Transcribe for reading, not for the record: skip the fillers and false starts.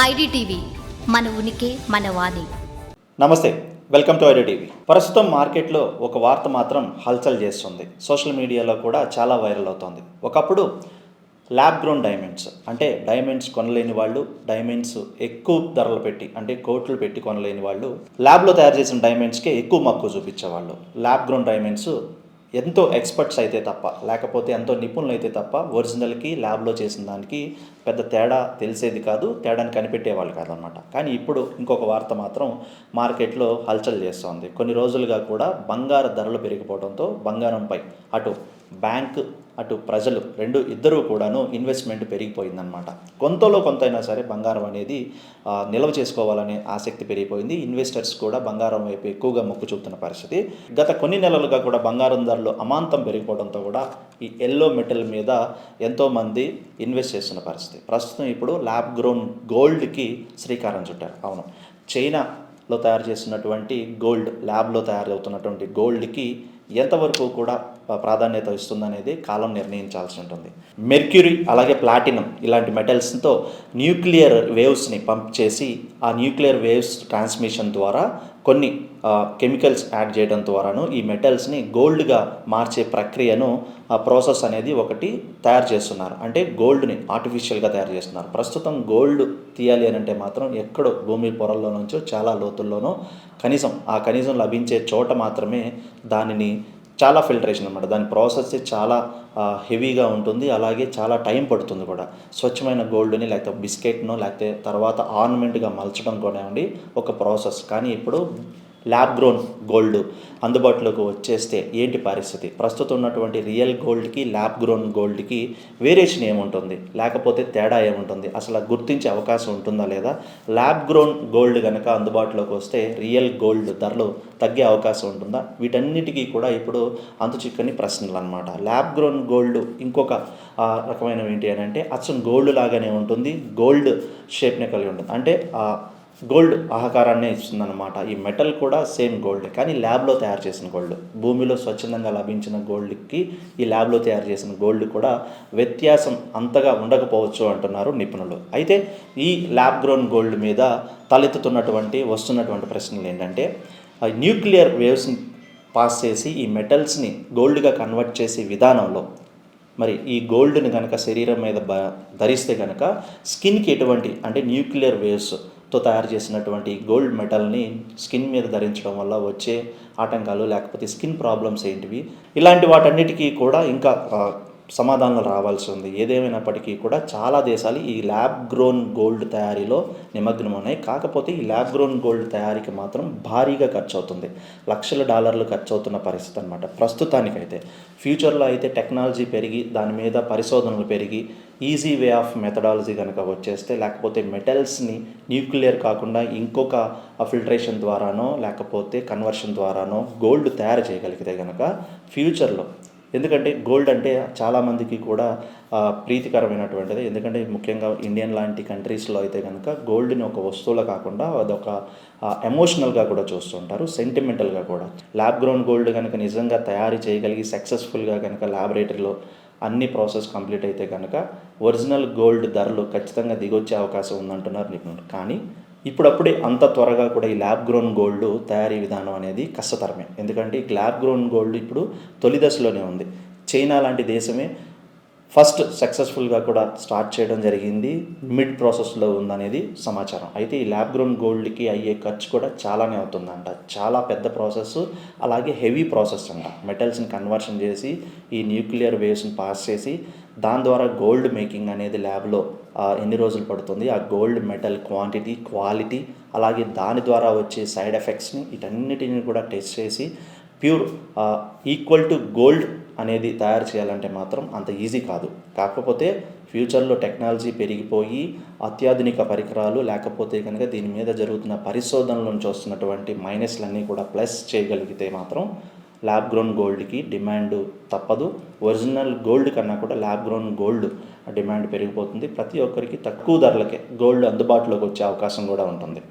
IDTV మన ఉనికి మన వాణి. నమస్తే, వెల్కమ్ టు ఐడిటీవీ. ప్రస్తుతం మార్కెట్లో ఒక వార్త మాత్రం హల్చల్ చేస్తుంది. సోషల్ మీడియాలో కూడా చాలా వైరల్ అవుతుంది. ఒకప్పుడు ల్యాబ్ గ్రోన్ డైమండ్స్ అంటే డైమండ్స్ కొనలేని వాళ్ళు, డైమండ్స్ ఎక్కువ ధరలు పెట్టి అంటే కోట్లు పెట్టి కొనలేని వాళ్ళు ల్యాబ్లో తయారు చేసిన డైమండ్స్కే ఎక్కువ మక్కువ చూపించేవాళ్ళు. ల్యాబ్ గ్రోన్ డైమండ్స్ ఎంతో ఎక్స్పర్ట్స్ అయితే తప్ప, లేకపోతే ఎంతో నిపుణులు అయితే తప్ప ఒరిజినల్కి ల్యాబ్లో చేసిన దానికి పెద్ద తేడా తెలిసేది కాదు, తేడాని కనిపెట్టేవాళ్ళు కాదనమాట. కానీ ఇప్పుడు ఇంకొక వార్త మాత్రం మార్కెట్లో హల్చల్ చేస్తోంది. కొన్ని రోజులుగా కూడా బంగారు ధరలు పెరిగిపోవడంతో బంగారంపై అటు బ్యాంక్ అటు ప్రజలు ఇద్దరూ కూడాను ఇన్వెస్ట్మెంట్ పెరిగిపోయిందనమాట. కొంతలో కొంతైనా సరే బంగారం అనేది నిల్వ చేసుకోవాలనే ఆసక్తి పెరిగిపోయింది. ఇన్వెస్టర్స్ కూడా బంగారం వైపు ఎక్కువగా మొగ్గు చూపుతున్న పరిస్థితి. గత కొన్ని నెలలుగా కూడా బంగారం ధరలు అమాంతం పెరిగిపోవడంతో కూడా ఈ ఎల్లో మెటల్ మీద ఎంతోమంది ఇన్వెస్ట్ చేస్తున్న పరిస్థితి. ప్రస్తుతం ఇప్పుడు ల్యాబ్ గ్రోన్ గోల్డ్కి శ్రీకారం చుట్టారు. అవును, చైనాలో తయారు చేస్తున్నటువంటి గోల్డ్, ల్యాబ్లో తయారవుతున్నటువంటి గోల్డ్కి ఎంతవరకు కూడా ప్రాధాన్యత ఇస్తుందనేది కాలం నిర్ణయించాల్సి ఉంటుంది. మెర్క్యూరీ అలాగే ప్లాటినం ఇలాంటి మెటల్స్తో న్యూక్లియర్ వేవ్స్ని పంప్ చేసి ఆ న్యూక్లియర్ వేవ్స్ ట్రాన్స్మిషన్ ద్వారా కొన్ని కెమికల్స్ యాడ్ చేయడం ద్వారాను ఈ మెటల్స్ని గోల్డ్గా మార్చే ప్రక్రియను ప్రాసెస్ అనేది ఒకటి తయారు చేస్తున్నారు. అంటే గోల్డ్ని ఆర్టిఫిషియల్గా తయారు చేస్తున్నారు. ప్రస్తుతం గోల్డ్ తీయాలి అని అంటే మాత్రం ఎక్కడో భూమి పొరల్లో నుంచో చాలా లోతుల్లోనో కనీసం లభించే చోట మాత్రమే దానిని చాలా ఫిల్టరేషన్ అనమాట. దాని ప్రాసెస్ చాలా హెవీగా ఉంటుంది, అలాగే చాలా టైం పడుతుంది కూడా. స్వచ్ఛమైన గోల్డ్ని లేకపోతే బిస్కెట్ను లేకపోతే తర్వాత ఆర్నమెంట్గా మలచడం కూడా ఒక ప్రాసెస్. కానీ ఇప్పుడు ల్యాబ్ గ్రోన్ గోల్డ్ అందుబాటులోకి వచ్చేస్తే ఏంటి పరిస్థితి? ప్రస్తుతం ఉన్నటువంటి రియల్ గోల్డ్కి ల్యాబ్ గ్రోన్ గోల్డ్కి వేరియేషన్ ఏముంటుంది, లేకపోతే తేడా ఏముంటుంది, అసలు గుర్తించే అవకాశం ఉంటుందా లేదా? ల్యాబ్ గ్రోన్ గోల్డ్ కనుక అందుబాటులోకి వస్తే రియల్ గోల్డ్ ధరలు తగ్గే అవకాశం ఉంటుందా? వీటన్నిటికీ కూడా ఇప్పుడు అంతుచిక్కని ప్రశ్నలు అనమాట. ల్యాబ్ గ్రోన్ గోల్డ్ ఇంకొక రకమైనవి ఏంటి అని అంటే అచ్చం గోల్డ్ లాగానే ఉంటుంది, గోల్డ్ షేప్నే కలిగి ఉంటుంది. అంటే గోల్డ్ ఆకారాన్నే ఇస్తుందన్నమాట. ఈ మెటల్ కూడా సేమ్ గోల్డ్, కానీ ల్యాబ్లో తయారు చేసిన గోల్డ్. భూమిలో స్వచ్ఛందంగా లభించిన గోల్డ్కి ఈ ల్యాబ్లో తయారు చేసిన గోల్డ్ కూడా వ్యత్యాసం అంతగా ఉండకపోవచ్చు అంటున్నారు నిపుణులు. అయితే ఈ ల్యాబ్ గ్రోన్ గోల్డ్ మీద వస్తున్నటువంటి ప్రశ్నలు ఏంటంటే న్యూక్లియర్ వేవ్స్ని పాస్ చేసి ఈ మెటల్స్ని గోల్డ్గా కన్వర్ట్ చేసే విధానంలో మరి ఈ గోల్డ్ని కనుక శరీరం మీద ధరిస్తే కనుక స్కిన్కి ఎటువంటి అంటే న్యూక్లియర్ వేవ్స్తో తయారు చేసినటువంటి గోల్డ్ మెటల్ని స్కిన్ మీద ధరించడం వల్ల వచ్చే ఆటంకాలు లేకపోతే స్కిన్ ప్రాబ్లమ్స్ ఏంటివి, ఇలాంటి వాటన్నిటికీ కూడా ఇంకా సమాధానాలు రావాల్సి ఉంది. ఏదేమైనప్పటికీ కూడా చాలా దేశాలు ఈ ల్యాబ్ గ్రోన్ గోల్డ్ తయారీలో నిమగ్నం ఉన్నాయి. కాకపోతే ఈ ల్యాబ్ గ్రోన్ గోల్డ్ తయారీకి మాత్రం భారీగా ఖర్చు అవుతుంది. లక్షల డాలర్లు ఖర్చు అవుతున్న పరిస్థితి అనమాట ప్రస్తుతానికైతే. ఫ్యూచర్లో అయితే టెక్నాలజీ పెరిగి దాని మీద పరిశోధనలు పెరిగి ఈజీ వే ఆఫ్ మెథడాలజీ కనుక వచ్చేస్తే, లేకపోతే మెటల్స్ని న్యూక్లియర్ కాకుండా ఇంకొక ఫిల్టరేషన్ ద్వారానో లేకపోతే కన్వర్షన్ ద్వారానో గోల్డ్ తయారు చేయగలిగితే కనుక ఫ్యూచర్లో, ఎందుకంటే గోల్డ్ అంటే చాలామందికి కూడా ప్రీతికరమైనటువంటిది. ఎందుకంటే ముఖ్యంగా ఇండియన్ లాంటి కంట్రీస్లో అయితే కనుక గోల్డ్ని ఒక వస్తువులో కాకుండా అదొక ఎమోషనల్గా కూడా చూస్తుంటారు, సెంటిమెంటల్గా కూడా. ల్యాబ్ గ్రోన్ గోల్డ్ కనుక నిజంగా తయారు చేయగలిగి సక్సెస్ఫుల్గా కనుక ల్యాబొరేటరీలో అన్ని ప్రాసెస్ కంప్లీట్ అయితే కనుక ఒరిజినల్ గోల్డ్ ధరలు ఖచ్చితంగా దిగొచ్చే అవకాశం ఉందంటున్నారు నిపుణులు. కానీ ఇప్పుడప్పుడే అంత త్వరగా కూడా ఈ ల్యాబ్ గ్రోన్ గోల్డ్ తయారీ విధానం అనేది కష్టతరమే. ఎందుకంటే ఈ ల్యాబ్ గ్రోన్ గోల్డ్ ఇప్పుడు తొలి దశలోనే ఉంది. చైనా లాంటి దేశమే ఫస్ట్ సక్సెస్ఫుల్గా కూడా స్టార్ట్ చేయడం జరిగింది, మిడ్ ప్రాసెస్లో ఉందనేది సమాచారం. అయితే ఈ ల్యాబ్ గ్రోన్ గోల్డ్కి అయ్యే ఖర్చు కూడా చాలానే అవుతుందంట. చాలా పెద్ద ప్రాసెస్, అలాగే హెవీ ప్రాసెస్ అంట. మెటల్స్ని కన్వర్షన్ చేసి ఈ న్యూక్లియర్ వేవ్స్ని పాస్ చేసి దాని ద్వారా గోల్డ్ మేకింగ్ అనేది ల్యాబ్లో ఎన్ని రోజులు పడుతుంది, ఆ గోల్డ్ మెటల్ క్వాంటిటీ, క్వాలిటీ, అలాగే దాని ద్వారా వచ్చే సైడ్ ఎఫెక్ట్స్ని వీటన్నిటిని కూడా టెస్ట్ చేసి ప్యూర్ ఈక్వల్ టు గోల్డ్ అనేది తయారు చేయాలంటే మాత్రం అంత ఈజీ కాదు. కాకపోతే ఫ్యూచర్లో టెక్నాలజీ పెరిగిపోయి అత్యాధునిక పరికరాలు లేకపోతే కనుక దీని మీద జరుగుతున్న పరిశోధనల నుంచి వస్తున్నటువంటి మైనస్లన్నీ కూడా ప్లస్ చేయగలిగితే మాత్రం ల్యాబ్ గ్రోన్ గోల్డ్కి డిమాండ్ తప్పదు. ఒరిజినల్ గోల్డ్ కన్నా కూడా ల్యాబ్ గ్రోన్ గోల్డ్ డిమాండ్ పెరిగిపోతుంది. ప్రతి ఒక్కరికి తక్కువ ధరలకే గోల్డ్ అందుబాటులోకి వచ్చే అవకాశం కూడా ఉంటుంది.